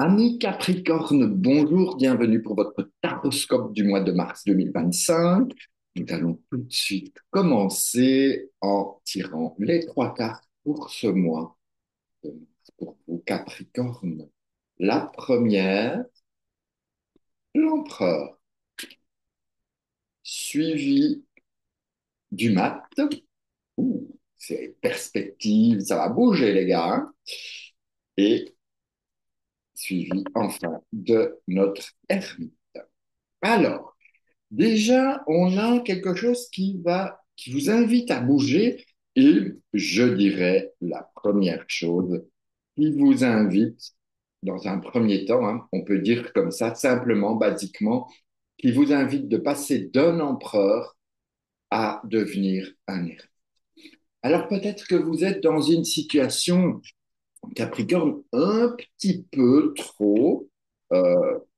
Amis Capricorne, bonjour, bienvenue pour votre taroscope du mois de mars 2025. Nous allons tout de suite commencer en tirant les trois cartes pour ce mois de mars pour vous Capricorne. La première, l'empereur, suivi du mat. Ouh, c'est perspective, ça va bouger les gars, hein. Et suivi enfin de notre ermite. Alors, déjà, on a quelque chose qui vous invite à bouger et je dirais la première chose qui vous invite, dans un premier temps, hein, on peut dire comme ça, simplement, basiquement, qui vous invite de passer d'un empereur à devenir un ermite. Alors peut-être que vous êtes dans une situation Capricorne un petit peu trop,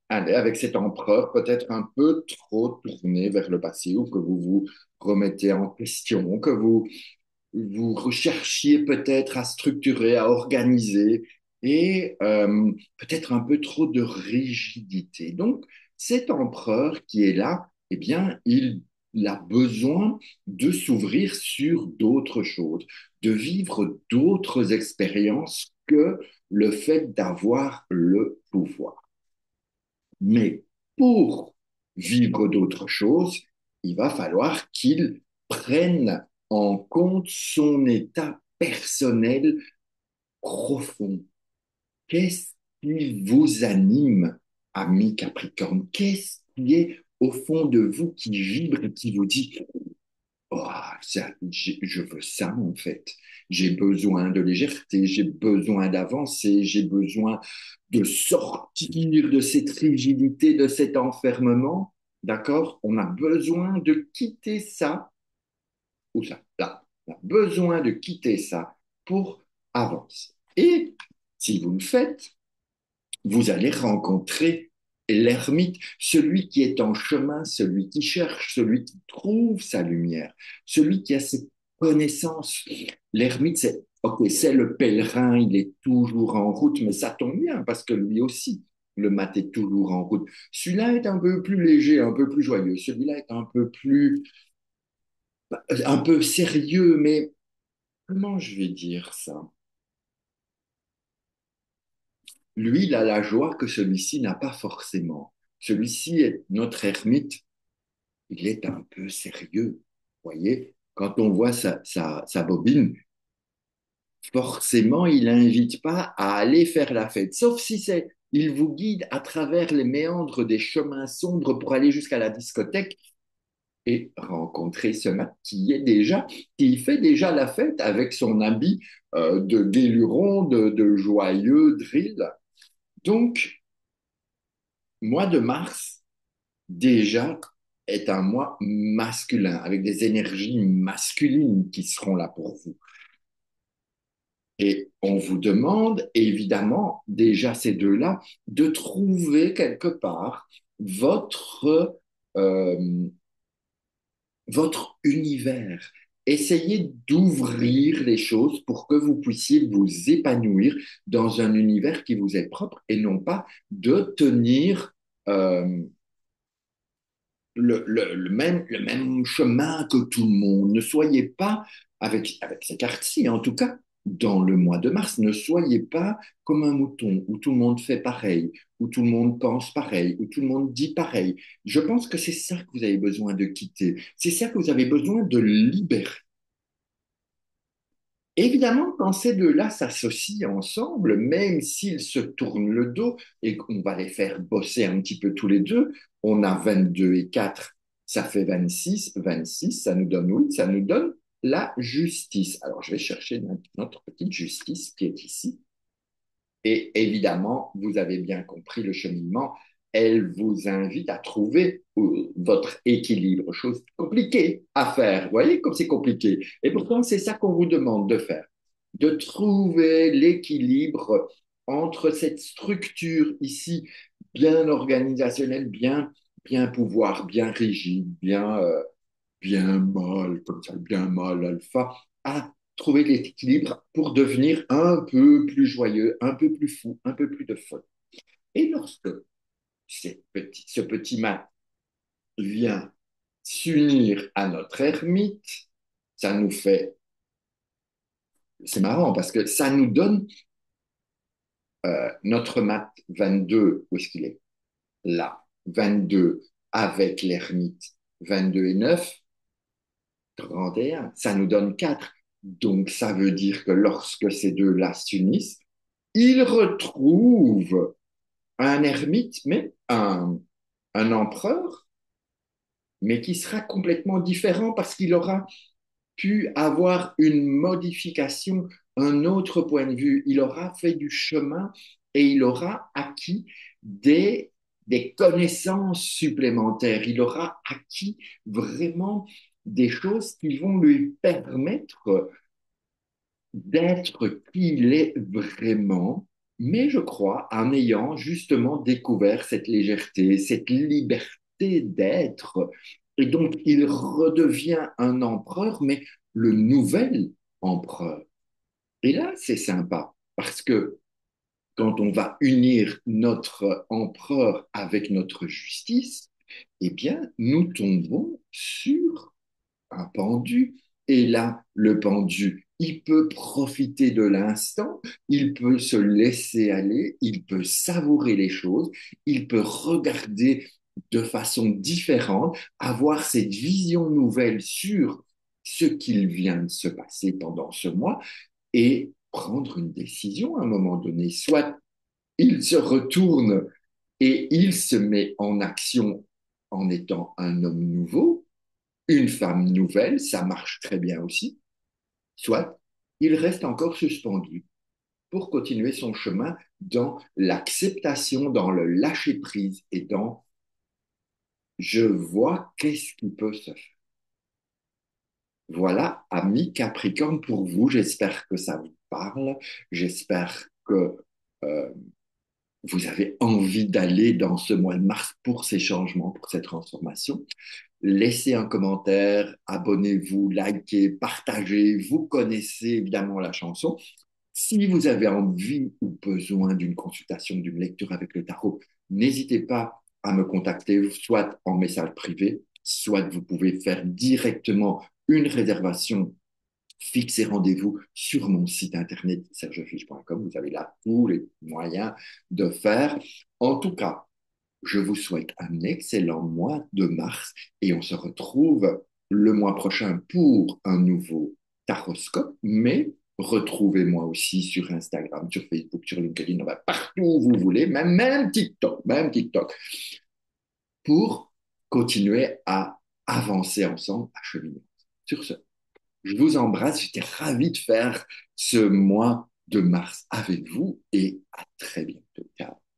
allez, avec cet empereur peut-être un peu trop tourné vers le passé ou que vous vous remettez en question, que vous recherchiez peut-être à structurer, à organiser et peut-être un peu trop de rigidité. Donc, cet empereur qui est là, eh bien, il a besoin de s'ouvrir sur d'autres choses, de vivre d'autres expériences que le fait d'avoir le pouvoir. Mais pour vivre d'autres choses, il va falloir qu'il prenne en compte son état personnel profond. Qu'est-ce qui vous anime, ami Capricorne? Qu'est-ce qui est au fond de vous qui vibre et qui vous dit oh, je veux ça en fait. J'ai besoin de légèreté, j'ai besoin d'avancer, j'ai besoin de sortir de cette rigidité, de cet enfermement. D'accord? On a besoin de quitter ça, ou ça, là. On a besoin de quitter ça pour avancer. Et si vous le faites, vous allez rencontrer l'ermite, celui qui est en chemin, celui qui cherche, celui qui trouve sa lumière, celui qui a ses connaissances. L'ermite, c'est ok, c'est le pèlerin, il est toujours en route, mais ça tombe bien parce que lui aussi, le mat est toujours en route. Celui-là est un peu plus léger, un peu plus joyeux. Celui-là est un peu sérieux, mais comment je vais dire ça? Lui, il a la joie que celui-ci n'a pas forcément. Celui-ci est notre ermite, il est un peu sérieux. Vous voyez, quand on voit sa bobine, forcément, il n'invite pas à aller faire la fête. Sauf si il vous guide à travers les méandres des chemins sombres pour aller jusqu'à la discothèque et rencontrer ce mec qui fait déjà la fête avec son habit de guéluron, de joyeux drill. Donc, mois de mars, déjà, est un mois masculin, avec des énergies masculines qui seront là pour vous. Et on vous demande, évidemment, déjà ces deux-là, de trouver quelque part votre, euh, votre univers. Essayez d'ouvrir les choses pour que vous puissiez vous épanouir dans un univers qui vous est propre et non pas de tenir le même chemin que tout le monde. Ne soyez pas, avec ces cartes-ci en tout cas, dans le mois de mars, ne soyez pas comme un mouton où tout le monde fait pareil, où tout le monde pense pareil, où tout le monde dit pareil. Je pense que c'est ça que vous avez besoin de quitter. C'est ça que vous avez besoin de libérer. Évidemment, quand ces deux-là s'associent ensemble, même s'ils se tournent le dos et qu'on va les faire bosser un petit peu tous les deux, on a 22 et 4, ça fait 26, 26, ça nous donne oui, ça nous donne la justice. Alors, je vais chercher notre petite justice qui est ici. Et évidemment, vous avez bien compris le cheminement. Elle vous invite à trouver votre équilibre, chose compliquée à faire. Vous voyez comme c'est compliqué. Et pourtant, c'est ça qu'on vous demande de faire, de trouver l'équilibre entre cette structure ici, bien organisationnelle, bien pouvoir, bien rigide, bien molle, comme ça, bien molle, alpha, à trouver l'équilibre pour devenir un peu plus joyeux, un peu plus fou, un peu plus de fun. Et lorsque ce petit mat vient s'unir à notre ermite, ça nous fait, c'est marrant parce que ça nous donne notre mat 22, où est-ce qu'il est? Là, 22 avec l'ermite 22 et 9, 31, ça nous donne 4. Donc ça veut dire que lorsque ces deux-là s'unissent, ils retrouvent un ermite, mais un empereur, mais qui sera complètement différent parce qu'il aura pu avoir une modification, un autre point de vue. Il aura fait du chemin et il aura acquis des connaissances supplémentaires. Il aura acquis vraiment des choses qui vont lui permettre d'être qui il est vraiment, mais je crois en ayant justement découvert cette légèreté, cette liberté d'être. Et donc, il redevient un empereur, mais le nouvel empereur. Et là, c'est sympa, parce que quand on va unir notre empereur avec notre justice, eh bien, nous tombons sur un pendu. Et là, le pendu, il peut profiter de l'instant, il peut se laisser aller, il peut savourer les choses, il peut regarder de façon différente, avoir cette vision nouvelle sur ce qu'il vient de se passer pendant ce mois et prendre une décision à un moment donné. Soit il se retourne et il se met en action en étant un homme nouveau, une femme nouvelle, ça marche très bien aussi, soit il reste encore suspendu pour continuer son chemin dans l'acceptation, dans le lâcher-prise et dans je vois qu'est-ce qui peut se faire. Voilà, ami Capricorne, pour vous, j'espère que ça vous parle, j'espère que euh, vous avez envie d'aller dans ce mois de mars pour ces changements, pour cette transformation. Laissez un commentaire, abonnez-vous, likez, partagez. Vous connaissez évidemment la chanson. Si vous avez envie ou besoin d'une consultation, d'une lecture avec le tarot, n'hésitez pas à me contacter, soit en message privé, soit vous pouvez faire directement une réservation, fixer rendez-vous sur mon site internet sergefiche.com. Vous avez là tous les moyens de faire. En tout cas, je vous souhaite un excellent mois de mars et on se retrouve le mois prochain pour un nouveau taroscope, mais retrouvez-moi aussi sur Instagram, sur Facebook, sur LinkedIn, partout où vous voulez, même TikTok, pour continuer à avancer ensemble, à cheminer. Sur ce, je vous embrasse, j'étais ravi de faire ce mois de mars avec vous et à très bientôt. Ciao.